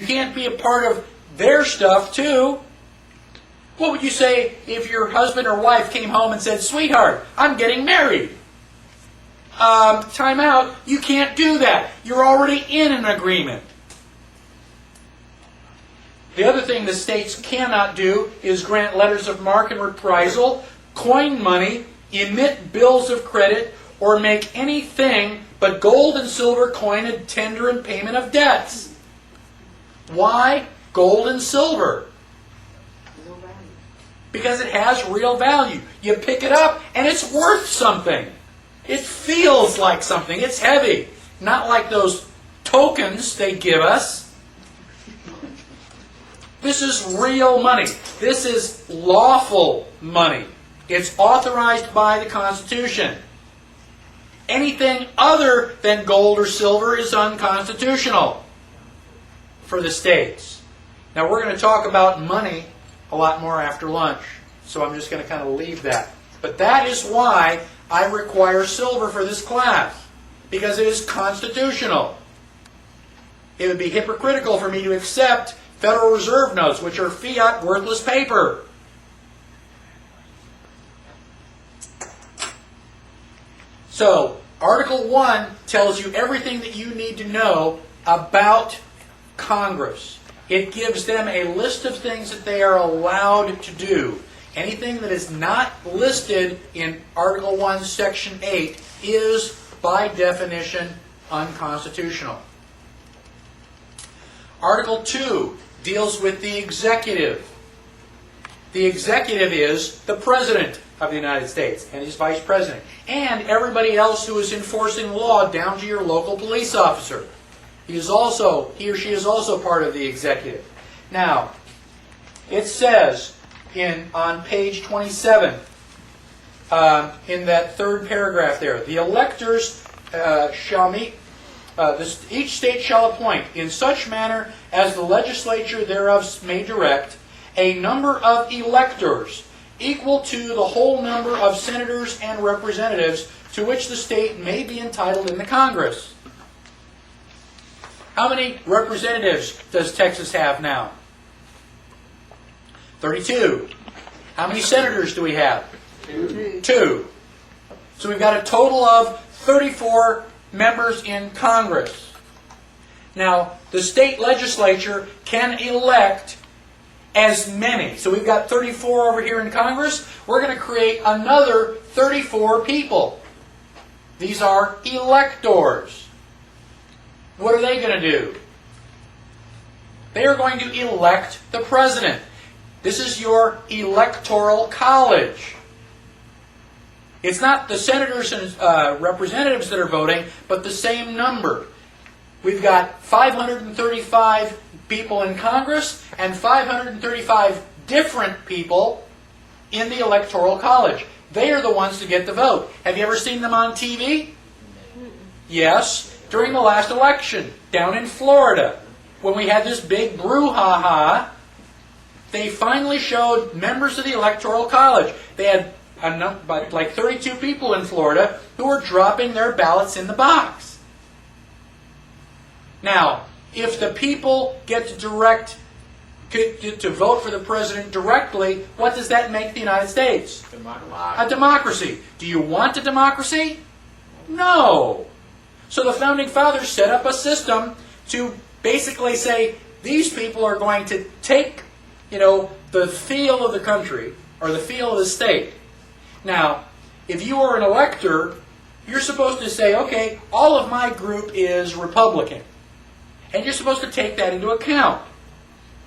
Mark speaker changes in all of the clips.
Speaker 1: You can't be a part of their stuff too. What would you say if your husband or wife came home and said, "Sweetheart, I'm getting married"? Time out. You can't do that. You're already in an agreement. The other thing the states cannot do is grant letters of marque and reprisal, coin money, emit bills of credit, or make anything but gold and silver coin and tender in payment of debts. Why gold and silver? Because it has real value. You pick it up and it's worth something. It feels like something. It's heavy. Not like those tokens they give us. This is real money. This is lawful money. It's authorized by the Constitution. Anything other than gold or silver is unconstitutional for the states. Now we're going to talk about money a lot more after lunch, so I'm just going to kind of leave that. But that is why I require silver for this class, because it is constitutional. It would be hypocritical for me to accept Federal Reserve notes, which are fiat, worthless paper. So, Article 1 tells you everything that you need to know about Congress. It gives them a list of things that they are allowed to do. Anything that is not listed in Article 1, Section 8 is, by definition, unconstitutional. Article 2 deals with the executive. The executive is the President of the United States and his Vice President, and everybody else who is enforcing law down to your local police officer. He or she is also part of the executive. Now, it says on page 27, in that third paragraph there, the electors shall meet, each state shall appoint, in such manner as the legislature thereof may direct, a number of electors equal to the whole number of senators and representatives to which the state may be entitled in the Congress. How many representatives does Texas have now? 32. How many senators do we have? 2. So we've got a total of 34 members in Congress. Now, the state legislature can elect as many. So we've got 34 over here in Congress. We're going to create another 34 people. These are electors. What are they going to do? They are going to elect the president. This is your electoral college. It's not the senators and representatives that are voting, but the same number. We've got 535 people in Congress and 535 different people in the electoral college. They are the ones to get the vote. Have you ever seen them on TV? Yes. During the last election, down in Florida, when we had this big brouhaha, they finally showed members of the Electoral College. They had like 32 people in Florida who were dropping their ballots in the box. Now, if the people get to vote for the president directly, what does that make the United States? A democracy. Do you want a democracy? No. So the Founding Fathers set up a system to basically say, these people are going to take, the feel of the country, or the feel of the state. Now, if you are an elector, you're supposed to say, okay, all of my group is Republican. And you're supposed to take that into account.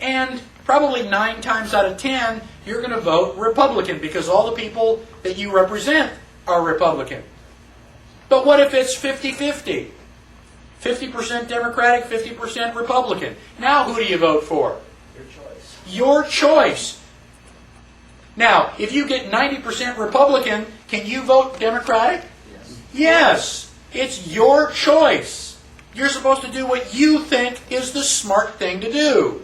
Speaker 1: And probably 9 times out of 10, you're going to vote Republican, because all the people that you represent are Republican. But what if it's 50-50? 50% Democratic, 50% Republican. Now who do you vote for?
Speaker 2: Your choice.
Speaker 1: Your choice. Now, if you get 90% Republican, can you vote Democratic?
Speaker 2: Yes.
Speaker 1: Yes. It's your choice. You're supposed to do what you think is the smart thing to do.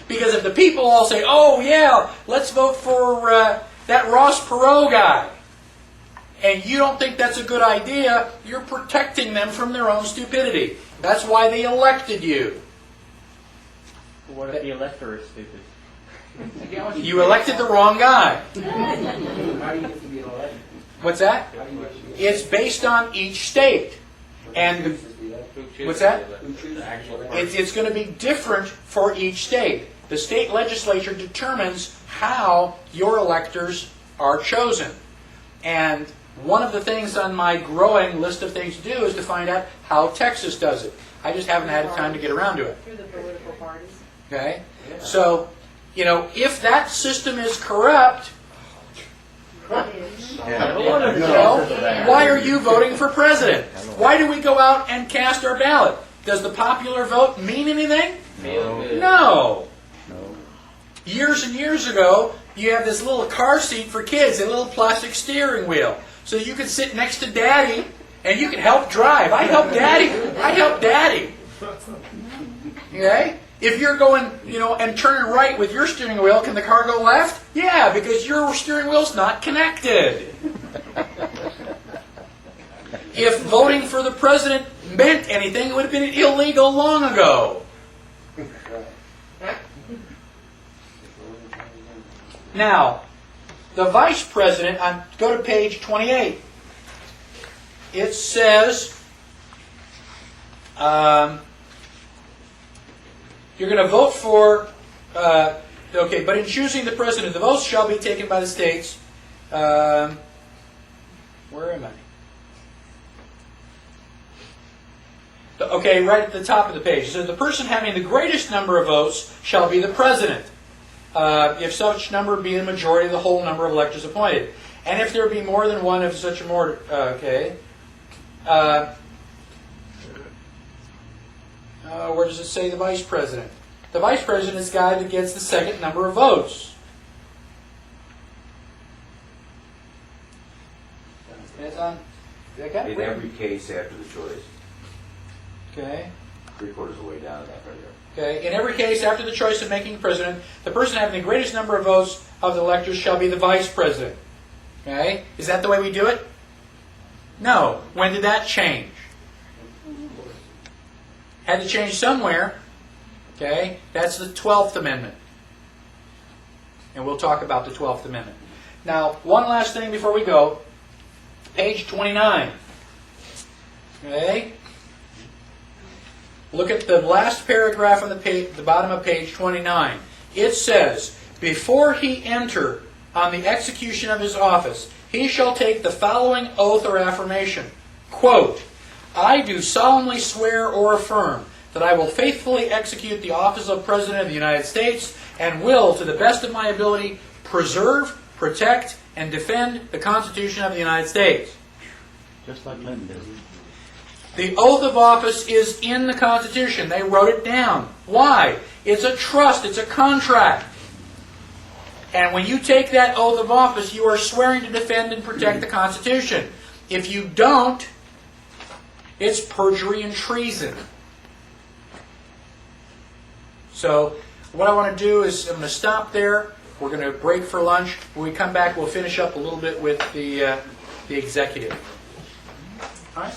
Speaker 1: Because if the people all say, oh yeah, let's vote for that Ross Perot guy, and you don't think that's a good idea, you're protecting them from their own stupidity. That's why they elected you.
Speaker 2: What if the elector is stupid?
Speaker 1: You elected the wrong guy.
Speaker 3: How do you get to be an election?
Speaker 1: What's that?
Speaker 3: How do you get to be
Speaker 1: It's based on each state. And what's that?
Speaker 3: Who chooses the actual
Speaker 1: It's going to be different for each state. The state legislature determines how your electors are chosen. And one of the things on my growing list of things to do is to find out how Texas does it. I just haven't had time to get around to it.
Speaker 4: Through the political parties.
Speaker 1: Okay? So, if that system is corrupt, why are you voting for president? Why do we go out and cast our ballot? Does the popular vote mean anything? No. Years and years ago, you have this little car seat for kids, a little plastic steering wheel. So you could sit next to Daddy, and you could help drive. I help Daddy. Okay? If you're going, and turning right with your steering wheel, can the car go left? Yeah, because your steering wheel's not connected. If voting for the president meant anything, it would have been illegal long ago. Now, the vice president, go to page 28. It says, you're going to vote for, okay, but in choosing the president, the votes shall be taken by the states. Where am I? Okay, right at the top of the page. So the person having the greatest number of votes shall be the president, if such number be a majority of the whole number of electors appointed. And if there be more than one of such a more, okay. Where does it say the vice president? The vice president is the guy that gets the second number of votes. It's on.
Speaker 5: In every case after the choice.
Speaker 1: Okay.
Speaker 5: 3/4 of the way down to that right there.
Speaker 1: Okay. In every case after the choice of making president, the person having the greatest number of votes of the electors shall be the vice president. Okay. Is that the way we do it? No. When did that change? Had to change somewhere. Okay. That's the 12th Amendment. And we'll talk about the 12th Amendment. Now, one last thing before we go. Page 29. Okay. Look at the last paragraph on the bottom of page 29. It says, before he enter on the execution of his office, he shall take the following oath or affirmation. Quote, I do solemnly swear or affirm that I will faithfully execute the office of President of the United States and will, to the best of my ability, preserve, protect, and defend the Constitution of the United States.
Speaker 2: Just like Clinton did.
Speaker 1: The oath of office is in the Constitution. They wrote it down. Why? It's a trust. It's a contract. And when you take that oath of office, you are swearing to defend and protect the Constitution. If you don't, it's perjury and treason. So, what I want to do is, I'm going to stop there. We're going to break for lunch. When we come back, we'll finish up a little bit with the executive. All right?